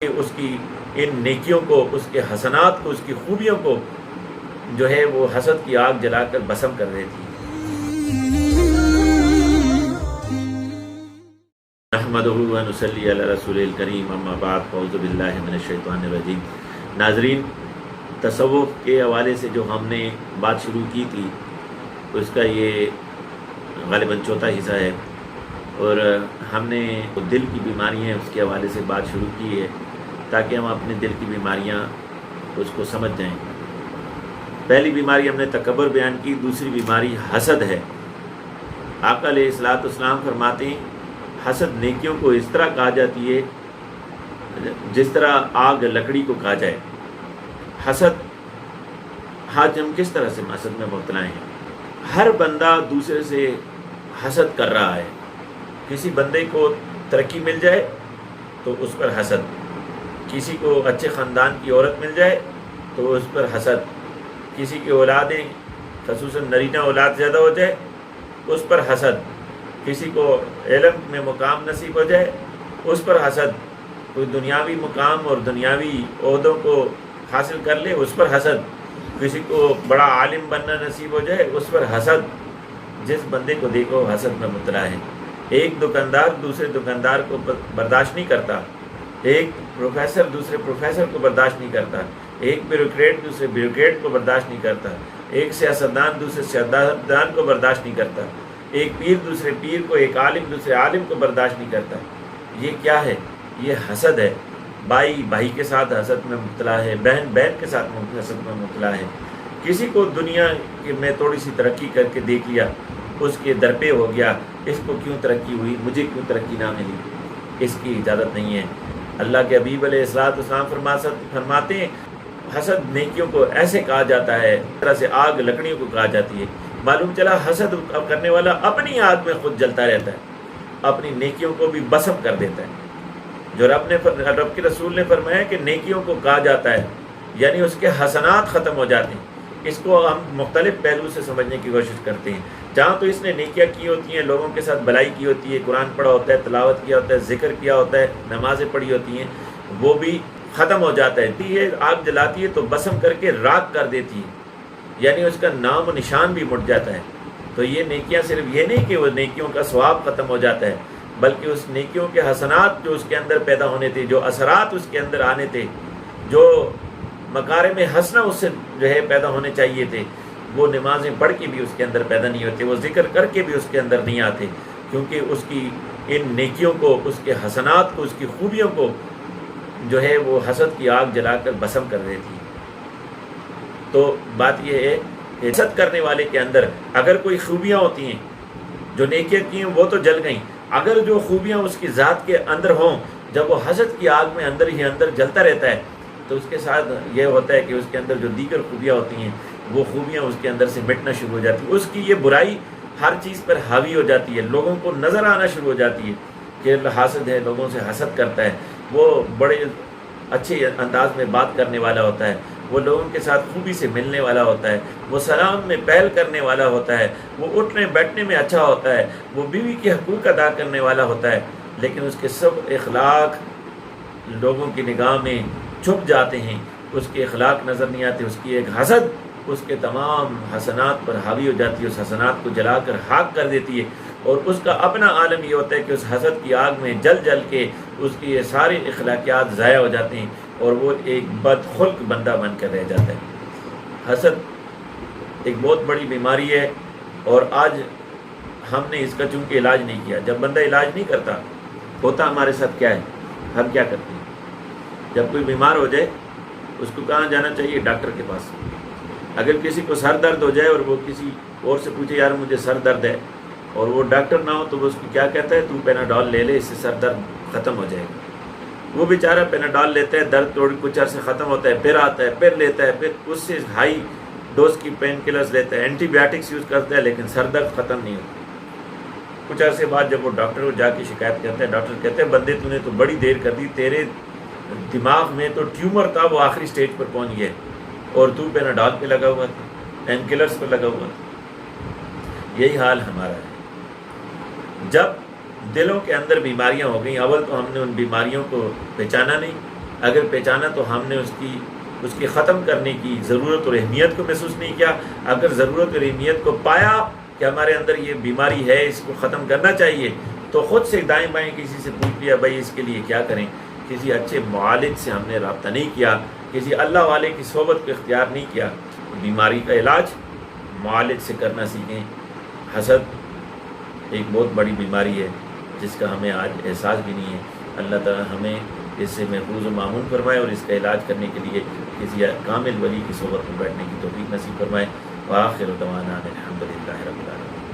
کہ اس کی ان نیکیوں کو، اس کے حسنات کو، اس کی خوبیوں کو جو ہے وہ حسد کی آگ جلا کر بسم کر دیتی ہے۔ نحمدہ و نصلی علی رسول الکریم، اما بعد، اعوذ باللہ من الشیطان الرجیم۔ ناظرین، تصوف کے حوالے سے جو ہم نے بات شروع کی تھی اس کا یہ غالباً چوتھا حصہ ہے، اور ہم نے دل کی بیماریاں اس کے حوالے سے بات شروع کی ہے تاکہ ہم اپنے دل کی بیماریاں اس کو سمجھ جائیں۔ پہلی بیماری ہم نے تکبر بیان کی، دوسری بیماری حسد ہے۔ آقا علیہ الصلوۃ والسلام فرماتے ہیں حسد نیکیوں کو اس طرح کہا جاتی ہے جس طرح آگ لکڑی کو کہا جائے۔ حسد، آج ہم کس طرح سے حسد میں مبتلا ہیں؟ ہر بندہ دوسرے سے حسد کر رہا ہے۔ کسی بندے کو ترقی مل جائے تو اس پر حسد، کسی کو اچھے خاندان کی عورت مل جائے تو اس پر حسد، کسی کی اولادیں خصوصاً نرینہ اولاد زیادہ ہو جائے اس پر حسد، کسی کو علم میں مقام نصیب ہو جائے اس پر حسد، کوئی دنیاوی مقام اور دنیاوی عہدوں کو حاصل کر لے اس پر حسد، کسی کو بڑا عالم بننا نصیب ہو جائے اس پر حسد۔ جس بندے کو دیکھو حسد میں مبتلا ہے۔ ایک دکاندار دوسرے دکاندار کو برداشت نہیں کرتا، ایک پروفیسر دوسرے پروفیسر کو برداشت نہیں کرتا، ایک بیوروکریٹ دوسرے بیوروکریٹ کو برداشت نہیں کرتا، ایک سیاستدان دوسرے سیاستدان کو برداشت نہیں کرتا، ایک پیر دوسرے پیر کو، ایک عالم دوسرے عالم کو برداشت نہیں کرتا۔ یہ کیا ہے؟ یہ حسد ہے۔ بھائی بھائی کے ساتھ حسد میں مبتلا ہے، بہن بہن کے ساتھ حسد میں مبتلا ہے۔ کسی کو دنیا میں تھوڑی سی ترقی کر کے دیکھ لیا، اس کے در پہ ہو گیا، اس کو کیوں ترقی ہوئی، مجھے کیوں ترقی نہ ملی؟ اس کی اجازت نہیں ہے۔ اللہ کے حبیب علیہ السلام فرماتے ہیں حسد نیکیوں کو ایسے کہا جاتا ہے اس طرح سے آگ لکڑیوں کو کہا جاتی ہے۔ معلوم چلا حسد کرنے والا اپنی آگ میں خود جلتا رہتا ہے، اپنی نیکیوں کو بھی بسم کر دیتا ہے۔ جو رب کے رسول نے فرمایا کہ نیکیوں کو کہا جاتا ہے یعنی اس کے حسنات ختم ہو جاتے ہیں۔ اس کو ہم مختلف پہلو سے سمجھنے کی کوشش کرتے ہیں۔ جہاں تو اس نے نیکیاں کی ہوتی ہیں، لوگوں کے ساتھ بھلائی کی ہوتی ہے، قرآن پڑھا ہوتا ہے، تلاوت کیا ہوتا ہے، ذکر کیا ہوتا ہے، نمازیں پڑھی ہوتی ہیں، وہ بھی ختم ہو جاتا ہے۔ یہ آگ جلاتی ہے تو بسم کر کے راکھ کر دیتی ہے، یعنی اس کا نام و نشان بھی مٹ جاتا ہے۔ تو یہ نیکیاں صرف یہ نہیں کہ وہ نیکیوں کا ثواب ختم ہو جاتا ہے، بلکہ اس نیکیوں کے حسنات جو اس کے اندر پیدا ہونے تھے، جو اثرات اس کے اندر آنے تھے، جو مکارم حسنہ اس سے جو ہے پیدا ہونے چاہیے تھے، وہ نمازیں پڑھ کے بھی اس کے اندر پیدا نہیں ہوتے، وہ ذکر کر کے بھی اس کے اندر نہیں آتے، کیونکہ اس کی ان نیکیوں کو، اس کے حسنات کو، اس کی خوبیوں کو جو ہے وہ حسد کی آگ جلا کر بسم کر دیتی ہے۔ تو بات یہ ہے کہ حسد کرنے والے کے اندر اگر کوئی خوبیاں ہوتی ہیں، جو نیکیاں کی ہیں وہ تو جل گئیں، اگر جو خوبیاں اس کی ذات کے اندر ہوں، جب وہ حسد کی آگ میں اندر ہی اندر جلتا رہتا ہے تو اس کے ساتھ یہ ہوتا ہے کہ اس کے اندر جو دیگر خوبیاں ہوتی ہیں وہ خوبیاں اس کے اندر سے مٹنا شروع ہو جاتی ہیں، اس کی یہ برائی ہر چیز پر حاوی ہو جاتی ہے، لوگوں کو نظر آنا شروع ہو جاتی ہے کہ حاسد ہے، لوگوں سے حسد کرتا ہے، وہ بڑے اچھے انداز میں بات کرنے والا ہوتا ہے، وہ لوگوں کے ساتھ خوبی سے ملنے والا ہوتا ہے، وہ سلام میں پہل کرنے والا ہوتا ہے، وہ اٹھنے بیٹھنے میں اچھا ہوتا ہے، وہ بیوی کے حقوق ادا کرنے والا ہوتا ہے، لیکن اس کے سب اخلاق لوگوں کی نگاہ میں چھپ جاتے ہیں، اس کے اخلاق نظر نہیں آتے، اس کی ایک حسد اس کے تمام حسنات پر حاوی ہو جاتی ہے، اس حسنات کو جلا کر خاک کر دیتی ہے، اور اس کا اپنا عالم یہ ہوتا ہے کہ اس حسد کی آگ میں جل جل کے اس کی یہ سارے اخلاقیات ضائع ہو جاتے ہیں اور وہ ایک بدخلق بندہ بن کر رہ جاتا ہے۔ حسد ایک بہت بڑی بیماری ہے، اور آج ہم نے اس کا چونکہ علاج نہیں کیا۔ جب بندہ علاج نہیں کرتا ہوتا ہمارے ساتھ کیا ہے، ہم کیا کرتے ہیں؟ جب کوئی بیمار ہو جائے اس کو کہاں جانا چاہیے؟ ڈاکٹر کے پاس۔ اگر کسی کو سر درد ہو جائے اور وہ کسی اور سے پوچھے یار مجھے سر درد ہے، اور وہ ڈاکٹر نہ ہو تو وہ اس کو کیا کہتا ہے؟ تو پیناڈول لے لے، اس سے سر درد ختم ہو جائے گا۔ وہ بیچارہ پیناڈول لیتا ہے، درد تھوڑی کچھ عرصے ختم ہوتا ہے، پھر آتا ہے، پھر لیتا ہے، پھر اس سے ہائی ڈوز کی پین کلرز لیتا ہے، اینٹی بایوٹکس یوز کرتا ہے، لیکن سر درد ختم نہیں ہوتا۔ کچھ عرصے بعد جب وہ ڈاکٹر کو جا کے شکایت کرتا ہے، ڈاکٹر کہتے ہیں بندے تو نے تو بڑی دیر کر دی، تیرے دماغ میں تو ٹیومر تھا، وہ آخری سٹیج پر پہنچ گیا اور تو پیناڈول پہ لگا ہوا تھا، پین کلرز پہ لگا ہوا تھا۔ یہی حال ہمارا ہے۔ جب دلوں کے اندر بیماریاں ہو گئیں، اول تو ہم نے ان بیماریوں کو پہچانا نہیں، اگر پہچانا تو ہم نے اس کی ختم کرنے کی ضرورت اور اہمیت کو محسوس نہیں کیا. اگر ضرورت اور اہمیت کو پایا کہ ہمارے اندر یہ بیماری ہے، اس کو ختم کرنا چاہیے، تو خود سے دائیں بائیں کسی سے پوچھ لیا بھائی اس کے لیے کیا کریں. کسی اچھے معالج سے ہم نے رابطہ نہیں کیا، کسی اللہ والے کی صحبت کو اختیار نہیں کیا. بیماری کا علاج معالج سے کرنا سیکھیں. حسد ایک بہت بڑی بیماری ہے جس کا ہمیں آج احساس بھی نہیں ہے. اللہ تعالی ہمیں اس سے محفوظ و معمون فرمائے اور اس کا علاج کرنے کے لیے کسی کامل ولی کی صحبت میں بیٹھنے کی توفیق نصیب فرمائے. وآخر دعوانا الحمد للہ رب العالمین.